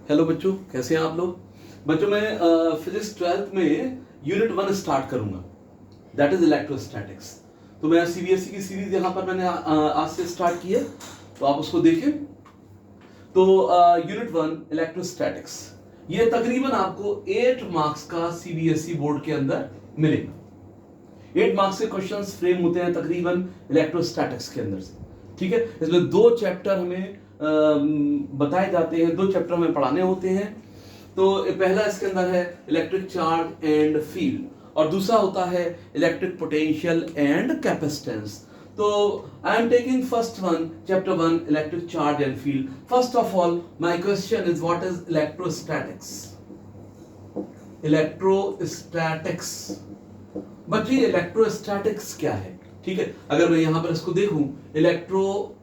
Hello बच्चों, कैसे हैं आप लोग। बच्चों मैं फिजिक्स 12th में यूनिट 1 स्टार्ट करूंगा, दैट इज इलेक्ट्रोस्टैटिक्स। तो मैं सीबीएसई की सीरीज यहाँ पर मैंने आज से स्टार्ट की है, तो आप उसको देखें। तो यूनिट 1 इलेक्ट्रोस्टैटिक्स, ये तकरीबन आपको 8 मार्क्स का सीबीएसई बोर्ड के अंदर मिलेगा। 8 मार्क्स के क्वेश्चंस फ्रेम होते हैं तकरीबन इलेक्ट्रोस्टैटिक्स के अंदर से, ठीक है। इसमें 2 चैप्टर हमें बताए जाते हैं, 2 चैप्टर हमें पढ़ाने होते हैं। तो पहला इसके अंदर है इलेक्ट्रिक चार्ज एंड फील्ड, और दूसरा होता है इलेक्ट्रिक पोटेंशियल एंड कैपेसिटेंस। तो I am taking first one, chapter 1 electric charge and field. First of all my question is what is electrostatics. Electrostatics बच्चे, इलेक्ट्रोस्टैटिक्स क्या है, ठीक है। अगर मैं यहां पर इसको देखूं, इलेक्ट्रो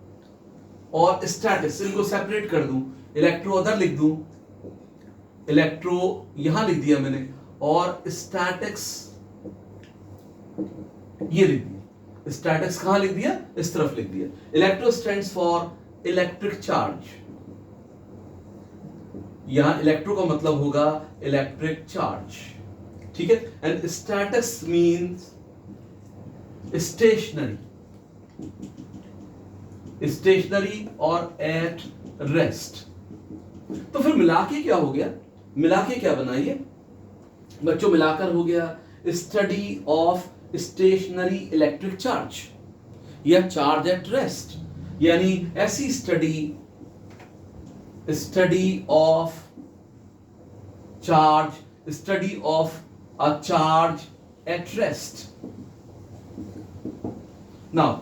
और स्टैटिक्स, इनको सेपरेट कर दूं, इलेक्ट्रो उधर लिख दूं, इलेक्ट्रो यहां लिख दिया मैंने, और स्टैटिक्स ये लिख दिया। स्टैटिक्स कहां लिख दिया, इस तरफ लिख दिया। Electro stands for electric charge, यहां इलेक्ट्रो का मतलब होगा इलेक्ट्रिक चार्ज, ठीक है। एंड स्टैटिक्स मींस स्टेशनरी और एट रेस्ट। तो फिर मिला के क्या हो गया, मिला के क्या बनाइए बच्चों, मिलाकर हो गया study of stationary electric charge या चार्ज एट रेस्ट, यानी ऐसी study of charge, study of a charge at rest. Now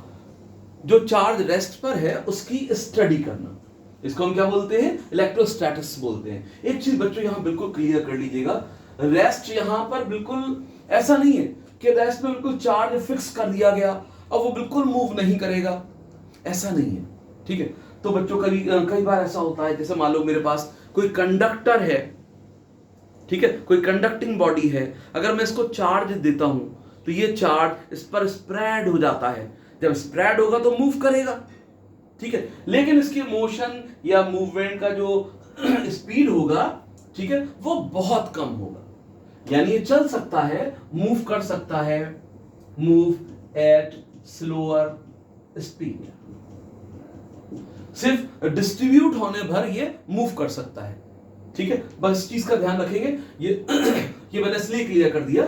जो चार्ज रेस्ट पर है उसकी स्टडी करना, इसको हम क्या बोलते हैं, इलेक्ट्रोस्टैटिक्स बोलते हैं। एक चीज बच्चों यहां बिल्कुल क्लियर कर लीजिएगा, रेस्ट यहां पर बिल्कुल ऐसा नहीं है कि रेस्ट में बिल्कुल चार्ज फिक्स कर दिया गया और वो बिल्कुल मूव नहीं करेगा, ऐसा नहीं है, ठीक है। तो बच्चों कई बार ऐसा होता है, जैसे मान लो मेरे पास कोई कंडक्टर है, ठीक है, कोई कंडक्टिंग बॉडी है, अगर मैं इसको चार्ज देता हूं तो ये चार्ज इस पर स्प्रेड हो जाता है, जब स्प्रेड होगा तो मूव करेगा, ठीक है। लेकिन इसकी मोशन या मूवमेंट का जो स्पीड होगा, ठीक है, वो बहुत कम होगा, यानी ये चल सकता है, मूव कर सकता है, मूव एट स्लोअर स्पीड, सिर्फ डिस्ट्रीब्यूट होने भर ये मूव कर सकता है, ठीक है। बस इस चीज का ध्यान रखेंगे। ये मैंने इसलिए क्लियर कर दिया,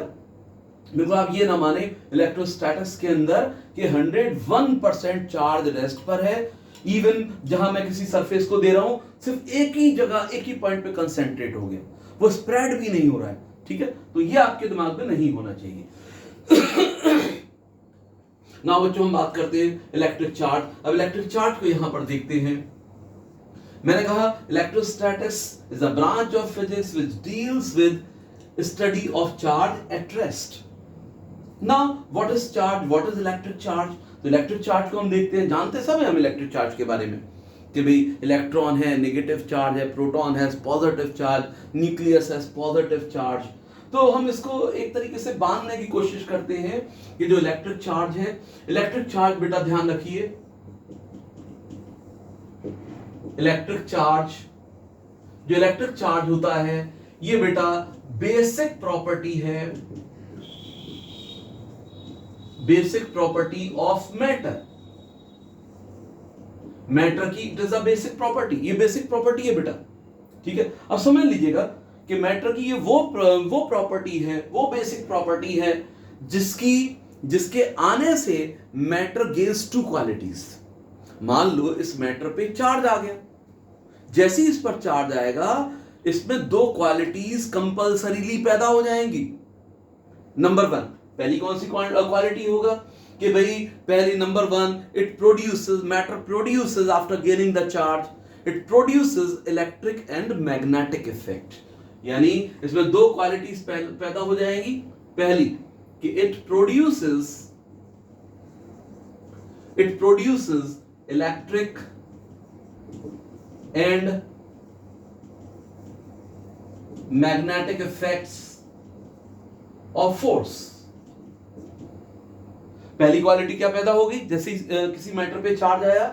बिल्कुल आप ये ना माने इलेक्ट्रोस्टैटिक्स के अंदर कि 101% चार्ज रेस्ट पर है। इवन जहां मैं किसी सरफेस को दे रहा हूं, सिर्फ एक ही जगह, एक ही पॉइंट पे कंसेंट्रेट हो गया, वो स्प्रेड भी नहीं हो रहा है, ठीक है। तो ये आपके दिमाग में नहीं होना चाहिए। ना बच्चों हम बात करते हैं इलेक्ट्रिक चार्ज। अब इलेक्ट्रिक चार्ज को यहां पर देखते हैं। मैंने कहा electrostatics is a branch of physics which deals with study of charge at rest. Now what is charge, what is electric charge. तो इलेक्ट्रिक चार्ज को हम देखते हैं, जानते सब है हम इलेक्ट्रिक चार्ज के बारे में कि भाई इलेक्ट्रॉन है, नेगेटिव चार्ज है, प्रोटॉन है पॉजिटिव चार्ज, न्यूक्लियस है पॉजिटिव चार्ज। तो हम इसको एक तरीके से बांधने की कोशिश करते हैं कि जो इलेक्ट्रिक चार्ज है, इलेक्ट्रिक चार्ज बेटा ध्यान रखिए, इलेक्ट्रिक चार्ज, जो इलेक्ट्रिक चार्ज होता है ये बेटा बेसिक प्रॉपर्टी है, basic property of matter, matter की it is a basic property, ये बेसिक प्रॉपर्टी है बेटा, ठीक है। अब समझ लीजिएगा कि मैटर की ये वो प्रॉपर्टी है, वो बेसिक प्रॉपर्टी है जिसके आने से मैटर गेन्स 2 क्वालिटीज। मान लो इस मैटर पे चार्ज आ गया, जैसे इस पर चार्ज आएगा इसमें 2 क्वालिटीज कंपल्सरीली पैदा हो जाएंगी। नंबर 1, पहली कौन सी क्वालिटी होगा कि भाई पहली number 1, it produces, matter produces after gaining the charge, it produces electric and magnetic effect. यानी इसमें 2 क्वालिटीज पैदा हो जाएंगी। पहली कि it produces electric and magnetic effects of force. पहली क्वालिटी क्या पैदा होगी, जैसे किसी मैटर पे चार्ज आया,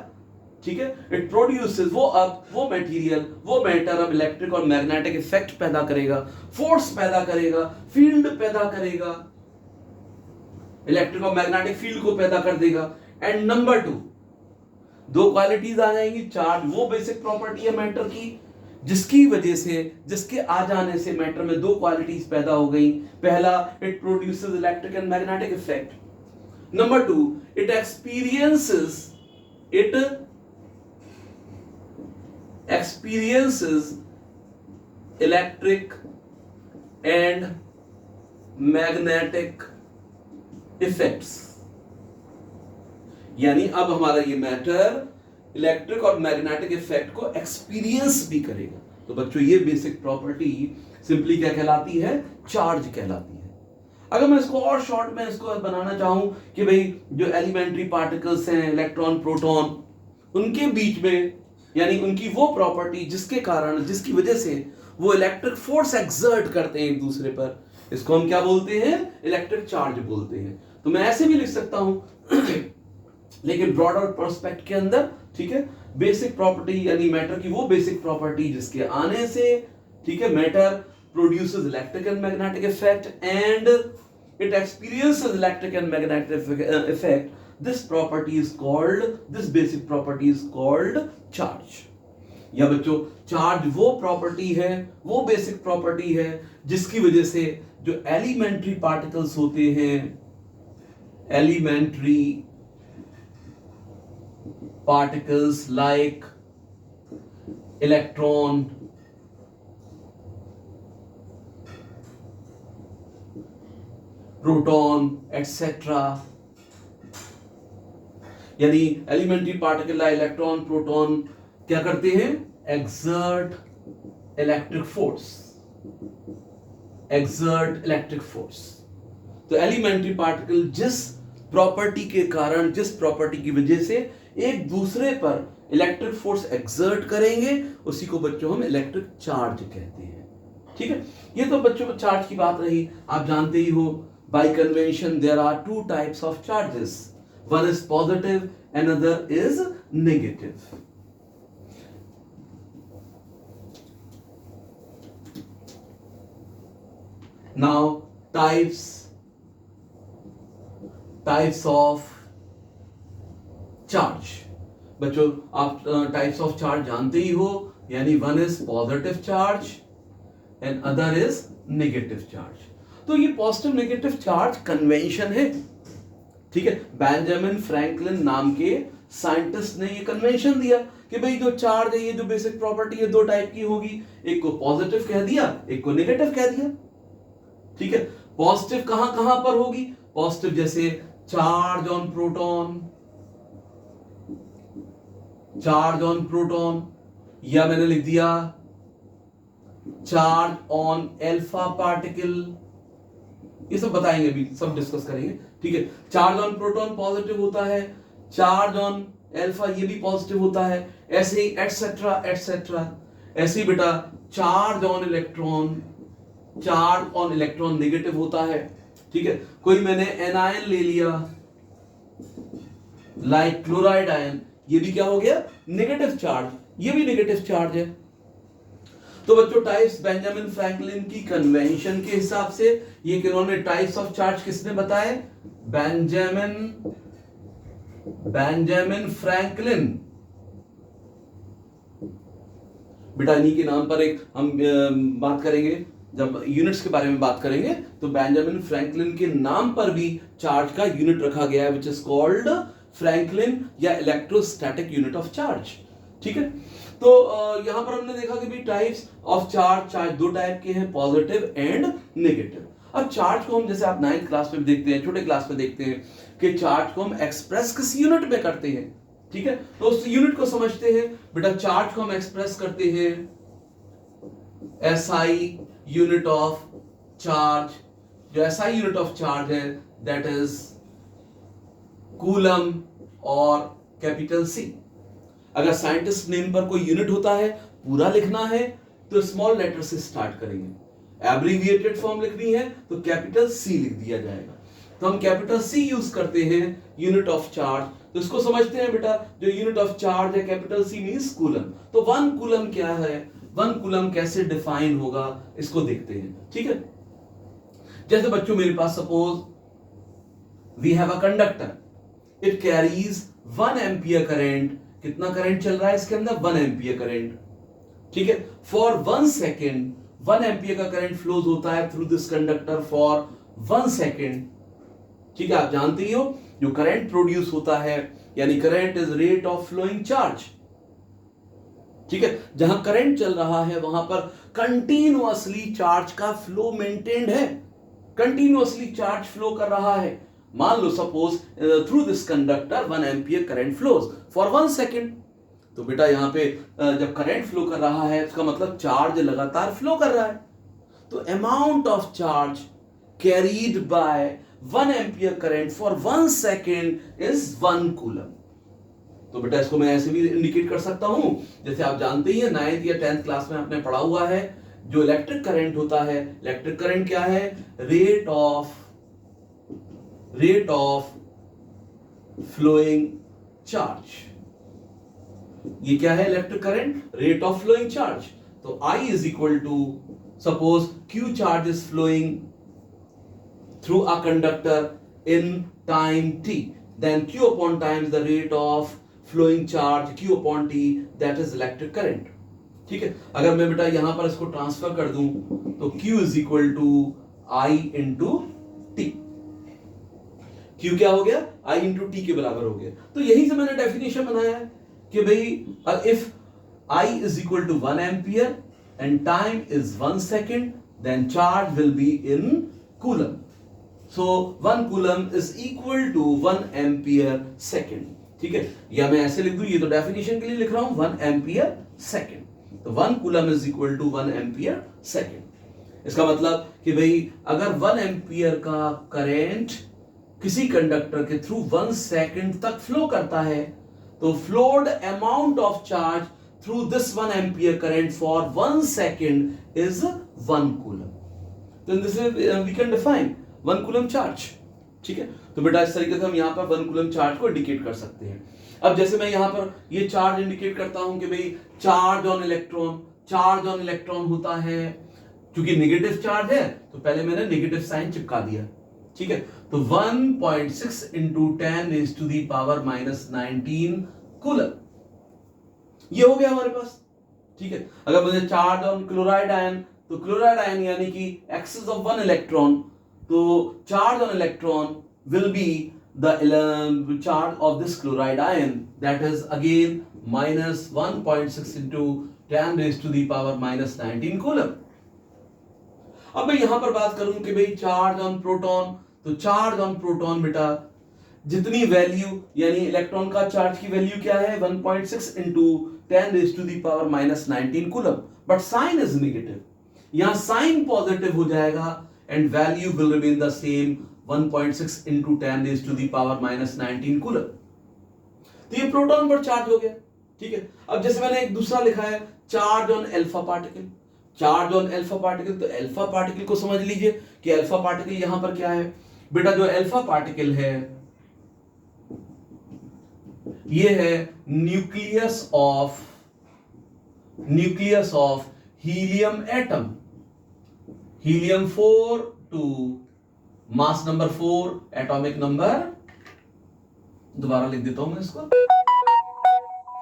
ठीक है, इट प्रोड्यूसेस, वो मटेरियल, वो मैटर अब इलेक्ट्रिक और मैग्नेटिक इफेक्ट पैदा करेगा, फोर्स पैदा करेगा, फील्ड पैदा करेगा, इलेक्ट्रिक और मैग्नेटिक फील्ड को पैदा कर देगा। एंड नंबर 2, दो क्वालिटीज आ जाएंगी। चार्ज वो बेसिक प्रॉपर्टी है मैटर की जिसकी वजह से, जिसके आ जाने से मैटर में दो क्वालिटीज पैदा हो गई। पहला, it produces electric and magnetic effect. Number 2, it experiences electric and magnetic effects. यानी अब हमारा ये मैटर इलेक्ट्रिक और मैग्नेटिक इफेक्ट को एक्सपीरियंस भी करेगा। तो बच्चों ये बेसिक प्रॉपर्टी सिंपली क्या कहलाती है? चार्ज कहलाती है। अगर मैं इसको और शॉर्ट में इसको बनाना चाहूं कि भाई जो एलिमेंट्री पार्टिकल्स हैं, इलेक्ट्रॉन, प्रोटॉन, उनके बीच में, यानी उनकी वो प्रॉपर्टी जिसके कारण, जिसकी वजह से वो इलेक्ट्रिक फोर्स एक्सर्ट करते हैं एक दूसरे पर, इसको हम क्या बोलते हैं? इलेक्ट्रिक चार्ज बोलते हैं। तो मैं ऐसे भी लिख सकता हूं लेकिन ब्रॉडर पर्सपेक्ट के अंदर, ठीक है, बेसिक प्रॉपर्टी यानी मैटर की वो बेसिक प्रॉपर्टी जिसके आने से, ठीक है, matter produces electric and magnetic effect and it experiences electric and magnetic effect, this property is called, this basic property is called charge. या बच्चों चार्ज वो प्रॉपर्टी है, वो बेसिक प्रॉपर्टी है जिसकी वजह से जो एलिमेंट्री पार्टिकल्स होते हैं, elementary particles like electron, proton, etc. यानी elementary particle like electron, proton क्या करते हैं? Exert electric force, exert electric force. तो एलिमेंट्री पार्टिकल जिस प्रॉपर्टी के कारण, जिस प्रॉपर्टी की वजह से एक दूसरे पर इलेक्ट्रिक फोर्स एक्सर्ट करेंगे, उसी को बच्चों हम इलेक्ट्रिक चार्ज कहते हैं। ठीक है, ये तो बच्चों चार्ज की बात रही। आप जानते ही हो by convention there are two types of charges, one is positive, another is negative. Now types of charge. बच्चों आप टाइप्स ऑफ चार्ज जानते ही हो, यानी one is positive charge and other is negative charge. तो ये पॉजिटिव नेगेटिव चार्ज कन्वेंशन है, ठीक है। बेंजामिन फ्रैंकलिन नाम के साइंटिस्ट ने ये कन्वेंशन दिया कि भाई जो चार्ज है, ये जो बेसिक प्रॉपर्टी है, दो टाइप की होगी, एक को पॉजिटिव कह दिया, एक को नेगेटिव कह दिया, ठीक है। पॉजिटिव कहां कहां पर होगी? पॉजिटिव जैसे charge on proton, charge on proton, या मैंने लिख दिया चार्ज ऑन एल्फा पार्टिकल, ये सब बताएंगे अभी, सब डिस्कस करेंगे, ठीक है। चार्ज ऑन प्रोटॉन पॉजिटिव होता है, चार्ज ऑन एल्फा ये भी पॉजिटिव होता है, ऐसे ही एटसेट्रा एटसेट्रा। ऐसे ही बेटा charge on electron, charge on electron negative होता है, ठीक है। कोई मैंने एनायन ले लिया लाइक क्लोराइड आयन, ये भी क्या हो गया? नेगेटिव चार्ज, ये भी नेगेटिव चार्ज है। तो बच्चों टाइप्स बेंजामिन फ्रैंकलिन की कन्वेंशन के हिसाब से, ये किन्होंने टाइप्स ऑफ चार्ज किसने बताए? Benjamin Franklin. बेटा इन्हीं के नाम पर एक हम बात करेंगे, जब यूनिट्स के बारे में बात करेंगे तो बेंजामिन फ्रैंकलिन के नाम पर भी चार्ज का यूनिट रखा गया है, विच इज कॉल्ड फ्रैंकलिन या इलेक्ट्रोस्टैटिक यूनिट ऑफ चार्ज, ठीक है। तो यहां पर हमने देखा कि भी टाइप्स ऑफ चार्ज दो टाइप के हैं, पॉजिटिव एंड नेगेटिव। अब चार्ज को हम, जैसे आप 9th क्लास में देखते हैं, छोटे क्लास में देखते हैं कि चार्ज को हम एक्सप्रेस किस यूनिट में करते हैं, ठीक है। तो उस यूनिट को समझते हैं बेटा। चार्ज को हम एक्सप्रेस करते हैं एसआई यूनिट ऑफ चार्ज। जो एसआई यूनिट ऑफ चार्ज है दैट इज कूलम और कैपिटल सी। अगर साइंटिस्ट नेम पर कोई यूनिट होता है, पूरा लिखना है तो स्मॉल लेटर से स्टार्ट करेंगे, एब्रीविएटेड फॉर्म लिखनी है तो कैपिटल सी लिख दिया जाएगा। तो हम कैपिटल सी यूज करते हैं यूनिट ऑफ चार्ज। तो इसको समझते हैं बेटा, जो यूनिट ऑफ चार्ज है कैपिटल सी मींस कूलम। तो 1 कूलम क्या है, 1 कूलम कैसे डिफाइन होगा इसको देखते हैं। ठीक है, जैसे बच्चों मेरे पास suppose we have a conductor, it carries 1 ampere current. कितना करंट चल रहा है इसके अंदर, 1 एम्पियर करंट। ठीक है, फॉर 1 सेकेंड 1 एम्पियर का करंट फ्लोज होता है through this conductor for 1 second. ठीक है, आप जानते ही हो जो करंट प्रोड्यूस होता है यानी current is rate of flowing charge. ठीक है, जहां करंट चल रहा है वहां पर कंटिन्यूअसली चार्ज का फ्लो मेंटेन्ड है, कंटिन्यूअसली चार्ज फ्लो कर रहा है। मान लो suppose through this conductor 1 ampere current flows for 1 second. तो बेटा यहां पे जब करंट फ्लो कर रहा है इसका मतलब चार्ज लगातार फ्लो कर रहा है। तो amount of charge carried bye 1 ampere current for 1 second is 1 coulomb. तो बेटा इसको मैं ऐसे भी इंडिकेट कर सकता हूं, जैसे आप जानते ही हैं 9th या 10th क्लास में आपने पढ़ा हुआ है, जो इलेक्ट्रिक करंट होता है, इलेक्ट्रिक करंट क्या है, रेट ऑफ फ्लोइंग चार्ज। ये क्या है electric current, rate of flowing charge. तो I is equal to suppose Q charge is flowing through a conductor in time t, then q upon time is the rate of flowing charge, q upon t, that is electric current। ठीक है, अगर मैं बेटा यहां पर इसको transfer कर दूं तो q is equal to I into t। q क्या हो गया, I into t के बराबर हो गया। तो यही से मैंने डेफिनेशन बनाया है कि भाई if I is equal to 1 ampere and time is 1 second, then charge will be in coulomb। So 1 coulomb is equal to 1 ampere second। ठीक है, या मैं ऐसे लिख दूं, ये तो डेफिनेशन के लिए लिख रहा हूं 1 ampere second। तो 1 coulomb is equal to 1 ampere second। इसका मतलब कि भाई अगर 1 एम्पियर का करंट किसी कंडक्टर के थ्रू 1 सेकंड तक फ्लो करता है तो flowed amount of charge through this 1 ampere current for 1 second is 1 coulomb. तो this we can define 1 coulomb charge. ठीक है, तो बेटा इस तरीके से हम यहां पर 1 कूलम चार्ज को इंडिकेट कर सकते हैं। अब जैसे मैं यहां पर ये चार्ज इंडिकेट करता हूं कि भाई charge on electron, charge on electron होता है, क्योंकि नेगेटिव चार्ज है तो पहले मैंने नेगेटिव साइन चिपका दिया। ठीक है, तो 1.6 into 10 raised to the power -19 coulomb ये हो गया हमारे पास। ठीक है, अगर मुझे चार्ज ऑन क्लोराइड आयन, तो क्लोराइड आयन यानी कि एक्सेस ऑफ 1 इलेक्ट्रॉन, तो charge on electron will be the charge of this chloride ion, that is again -1.6 into 10 raised to the power -19 coulomb. अब मैं यहां पर बात करूं कि भाई चार्ज ऑन प्रोटॉन, तो चार्ज ऑन प्रोटॉन बेटा जितनी वैल्यू यानी इलेक्ट्रॉन का चार्ज की वैल्यू क्या है 1.6 into 10 raised to the power -19 coulomb, but sign is negative, यहां साइन पॉजिटिव हो जाएगा and value will remain the same 1.6 into 10 raised to the power -19 coulomb. तो ये प्रोटॉन पर चार्ज हो गया। ठीक है, अब जैसे मैंने एक दूसरा लिखा है charge on alpha particle, charge on alpha particle, तो अल्फा पार्टिकल को समझ लीजिए कि अल्फा पार्टिकल यहां पर क्या है बेटा, जो अल्फा पार्टिकल है ये है nucleus of helium atom, helium 4 to mass number 4 atomic number, दोबारा लिख देता हूं मैं इसको,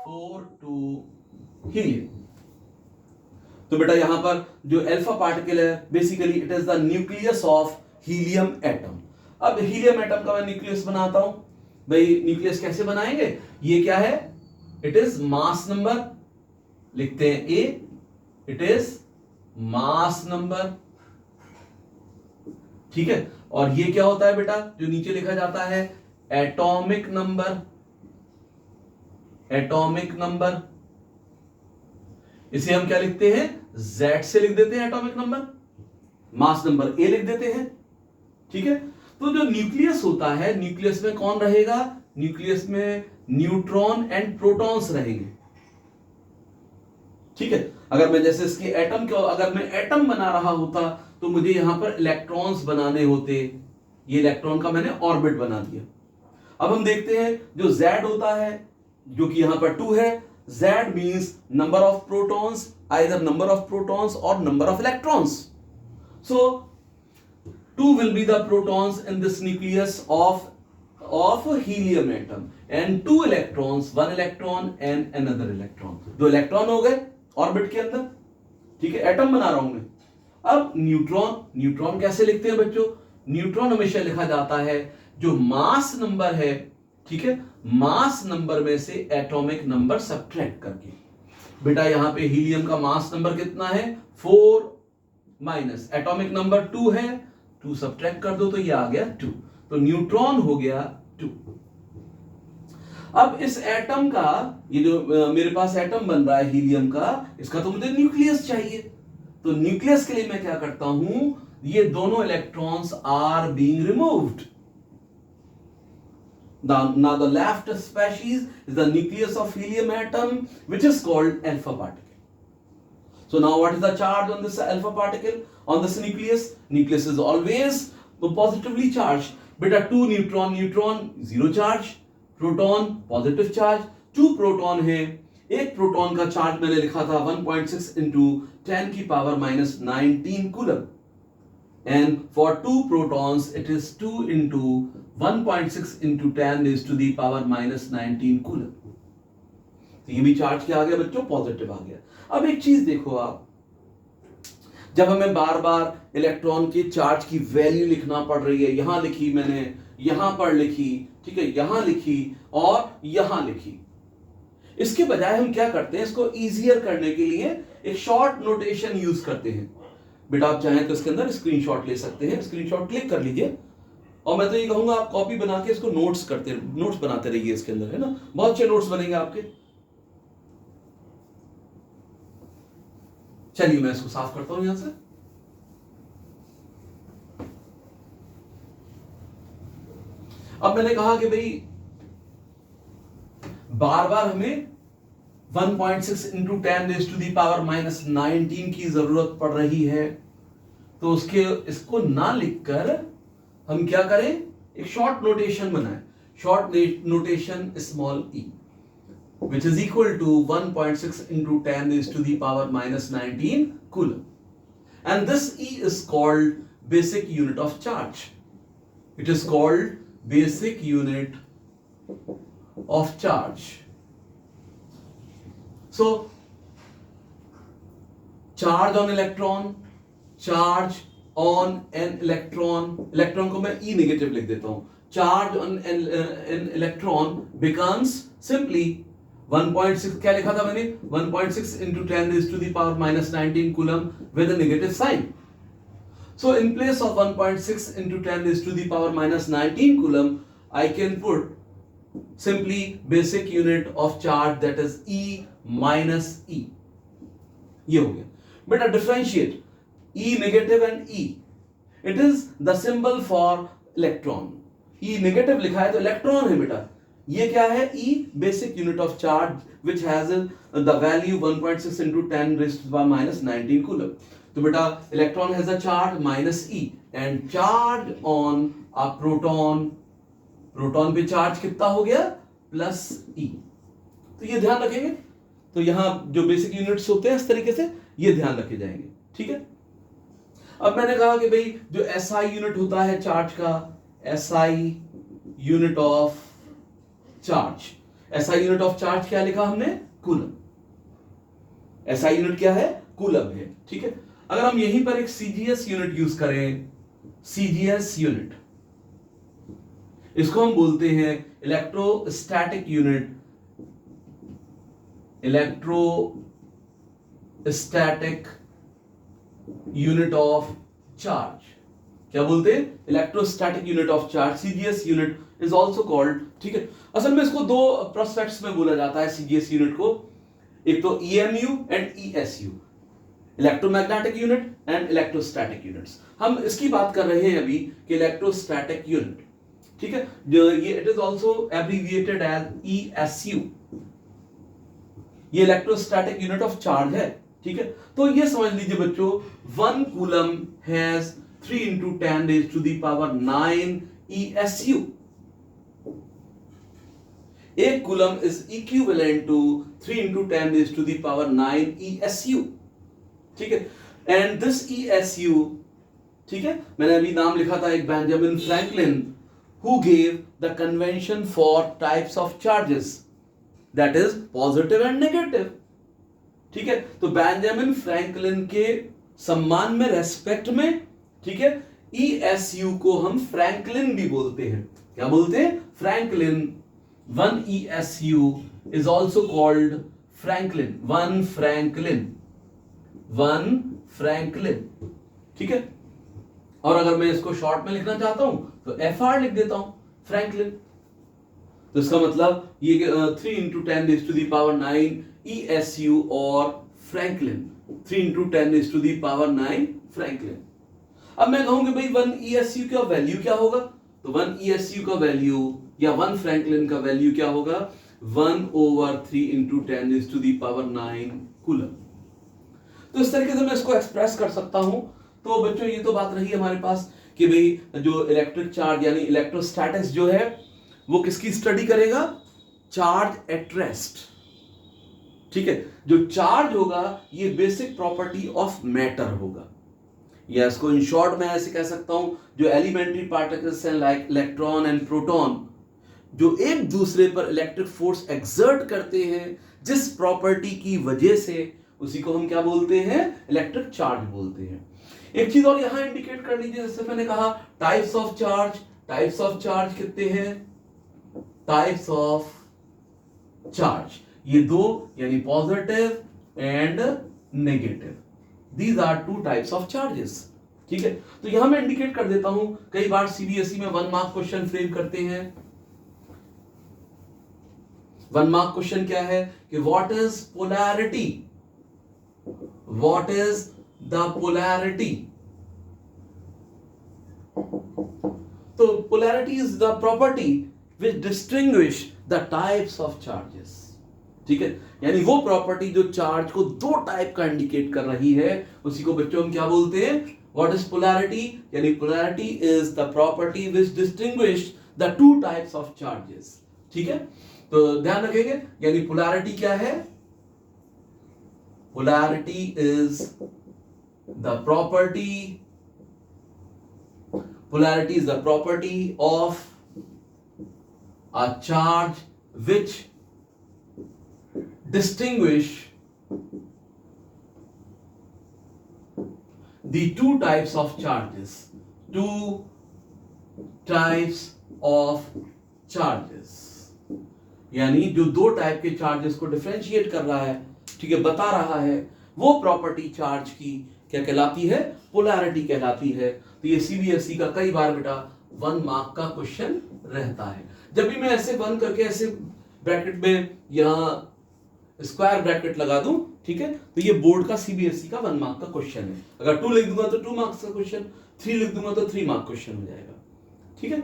4 टू हीलियम। तो बेटा यहां पर जो अल्फा पार्टिकल है basically it is the nucleus of helium atom. अब हीलियम एटम का मैं न्यूक्लियस बनाता हूं, भाई न्यूक्लियस कैसे बनाएंगे, ये क्या है, इट इज मास नंबर, लिखते हैं ए, इट इज मास नंबर। ठीक है, और ये क्या होता है बेटा, जो नीचे लिखा जाता है एटॉमिक नंबर, एटॉमिक नंबर, इसे हम क्या लिखते हैं, Z से लिख देते हैं atomic number, mass number A लिख देते हैं। ठीक है, तो जो न्यूक्लियस होता है, न्यूक्लियस में कौन रहेगा, न्यूक्लियस में न्यूट्रॉन एंड प्रोटॉन्स रहेंगे। ठीक है, अगर मैं जैसे इसके एटम को, अगर मैं एटम बना रहा होता तो मुझे यहां पर इलेक्ट्रॉन्स बनाने होते, ये इलेक्ट्रॉन का मैंने ऑर्बिट बना दिया। अब हम देखते हैं जो Z होता है, जो कि यहां पर 2 है, Z means number of protons, either number of protons और number of electrons. So 2 will be the protons in this nucleus of helium atom and 2 electrons, 1 electron and another electron। 2 electron हो गए ऑर्बिट के अंदर, ठीक है, atom बना रहा हूं मैं। अब न्यूट्रॉन कैसे लिखते हैं बच्चों? न्यूट्रॉन हमेशा लिखा जाता है जो मास नंबर है, ठीक है, मास नंबर में से एटॉमिक नंबर सब्ट्रैक्ट करके। बेटा यहां पे हीलियम का मास नंबर कितना है? 4 माइनस एटॉमिक नंबर 2 है, 2 सब्ट्रैक्ट कर दो तो ये आ गया 2, तो न्यूट्रॉन हो गया 2। अब इस एटम का, ये जो मेरे पास एटम बन रहा है हीलियम का, इसका तो मुझे न्यूक्लियस चाहिए। तो न्यूक्लियस के लिए मैं क्या करता हूं, ये दोनों electrons are being removed. Now the left species is the nucleus of helium atom, which is called alpha particle. So now what is the charge on this alpha particle, on this nucleus? Nucleus is always positively charged. Beta 2 neutron, 0 charge, proton positive charge, 2 proton है, एक proton का charge मैंने लिखा था 1.6 into 10 की power minus 19 coulomb, and for 2 protons it is 2 into 1.6 into 10 is to the power minus 19 coulomb. तो ये भी चार्ज क्या आ गया बच्चों? पॉजिटिव आ गया। अब एक चीज देखो आप, जब हमें बार बार इलेक्ट्रॉन के चार्ज की वैल्यू लिखना पड़ रही है, यहां लिखी मैंने, यहां पर लिखी, ठीक है, यहां लिखी और यहां लिखी, इसके बजाय हम क्या करते हैं, इसको इजियर करने के लिए एक शॉर्ट नोटेशन यूज करते हैं। बेटा आप चाहें तो इसके अंदर स्क्रीनशॉट ले सकते हैं, स्क्रीनशॉट क्लिक कर लीजिए, और मैं तो ये कहूंगा आप कॉपी बना के इसको नोट्स बनाते रहिए इसके अंदर, है ना, बहुत अच्छे नोट्स बनेंगे आपके। चलिए मैं इसको साफ करता हूं यहां से। अब मैंने कहा कि भाई बार बार हमें 1.6 into 10 raised to the power minus 19 की जरूरत पड़ रही है, तो उसके इसको ना लिखकर हम क्या करें, एक शॉर्ट नोटेशन बनाएं। Short notation small e, which is equal to 1.6 into 10 raised to the power minus 19 coulomb, and this e is called basic unit of charge. It is called basic unit of charge. So charge on electron, charge on an electron को मैं e negative लिख देता हूं, charge on an electron becomes simply 1.6, क्या लिखा था मैंने, 1.6 into 10 raised to the power minus 19 coulomb with a negative sign. So in place of 1.6 into 10 raised to the power minus 19 coulomb, I can put simply basic unit of charge, that is E minus E. ये हो गया बेटा। differentiate E negative and E, it is the symbol for electron. E negative लिखा है तो electron है बेटा, ये क्या है, E basic unit of charge which has the value 1.6 into 10 raised to the power minus 19 coulomb. तो बेटा electron has a charge minus E and charge on a proton, proton पे चार्ज कितना हो गया, प्लस E। तो ये ध्यान रखेंगे, तो यहां जो बेसिक यूनिट्स होते हैं इस तरीके से ये ध्यान रखे जाएंगे, ठीक है। अब मैंने कहा कि भाई जो SI यूनिट होता है चार्ज का, SI unit of charge, SI unit of charge क्या लिखा हमने, कूलम। SI यूनिट क्या है, कूलम है, ठीक है। अगर हम यहीं पर एक CGS यूनिट यूज करें, CGS यूनिट, इसको हम बोलते हैं electrostatic unit, electrostatic unit of charge. क्या बोलते हैं, electrostatic unit of charge, CGS unit is also called, ठीक है। असल में इसको दो प्रोस्पेक्ट्स में बोला जाता है CGS यूनिट को, एक तो EMU and ESU, electromagnetic unit and electrostatic units. हम इसकी बात कर रहे हैं अभी कि इलेक्ट्रोस्टैटिक यूनिट, ठीक है, जो ये it is also abbreviated as ESU, ये इलेक्ट्रोस्टैटिक यूनिट ऑफ चार्ज है, ठीक है। तो ये समझ लीजिए बच्चों 1 coulomb has 3 into 10 raised to the power 9 ESU. A coulomb is equivalent to 3 into 10 raised to the power 9 ESU. ठीक है, and this ESU, ठीक है, मैंने अभी नाम लिखा था एक Benjamin Franklin, who gave the convention for types of charges, that is positive and negative. ठीक है, तो बेंजामिन फ्रैंकलिन के सम्मान में, रेस्पेक्ट में, ठीक है, ESU को हम फ्रैंकलिन भी बोलते हैं. क्या बोलते हैं? Franklin. One ESU is also called Franklin. One Franklin. ठीक है, और अगर मैं इसको शॉर्ट में लिखना चाहता हूं तो FR लिख देता हूं, फ्रैंकलिन. तो इसका मतलब ये 3 into 10 raised to the power 9 ESU और Franklin. 3 into 10 raised to the power 9 Franklin. अब मैं कहूंगी भाई 1 ESU का वैल्यू क्या होगा? तो 1 ESU का वैल्यू या 1 फ्रैंकलिन का वैल्यू क्या होगा? 1/3 into 10 raised to the power 9 coulomb. तो इस तरीके से मैं इसको एक्सप्रेस कर सकता हूं. तो बच्चों ये तो बात रही हमारे पास कि भाई जो इलेक्ट्रिक चार्ज यानी इलेक्ट्रोस्टैटिक्स जो है वो किसकी स्टडी करेगा? Charge at rest. ठीक है, जो चार्ज होगा ये बेसिक प्रॉपर्टी ऑफ मैटर होगा, या इसको इन शॉर्ट में ऐसे कह सकता हूं, जो एलिमेंट्री पार्टिकल्स हैं लाइक इलेक्ट्रॉन एंड प्रोटॉन, जो एक दूसरे पर इलेक्ट्रिक फोर्स एक्सर्ट करते हैं जिस प्रॉपर्टी की वजह से, उसी को हम क्या बोलते हैं? इलेक्ट्रिक चार्ज बोलते हैं. एक चीज और यहां इंडिकेट कर लीजिए, जैसे मैंने कहा types of charge. Types of charge कितने हैं? टाइप्स ऑफ चार्ज ये दो, यानी positive and negative. These are two types of charges. ठीक है, तो यहां मैं इंडिकेट कर देता हूं. कई बार सीबीएसई में 1 मार्क क्वेश्चन फ्रेम करते हैं. 1 मार्क क्वेश्चन क्या है कि what is polarity? What is the polarity? तो polarity is the property which distinguish the types of charges. ठीक है, यानी वो प्रॉपर्टी जो चार्ज को दो टाइप का इंडिकेट कर रही है, उसी को बच्चों हम क्या बोलते हैं? What is polarity? यानी polarity is the property which distinguish the two types of charges. ठीक है, तो ध्यान रखेंगे, यानी पोलैरिटी क्या है? Polarity is the property of a charge which distinguish the two types of charges. यानी जो दो टाइप के चार्जेस को डिफरेंशिएट कर रहा है, ठीक है, बता रहा है, वो प्रॉपर्टी चार्ज की क्या कहलाती है? पोलैरिटी कहलाती है. तो ये सीबीएसई का कई बार बेटा 1 मार्क का क्वेश्चन रहता है. जब भी मैं ऐसे बंद करके ऐसे ब्रैकेट में यहां स्क्वायर ब्रैकेट लगा दूं, ठीक है, तो ये बोर्ड का सीबीएसई का 1 मार्क का क्वेश्चन है. अगर 2 लिख दूंगा तो 2 मार्क्स का क्वेश्चन, 3 लिख दूंगा तो 3 मार्क क्वेश्चन हो जाएगा. ठीक है.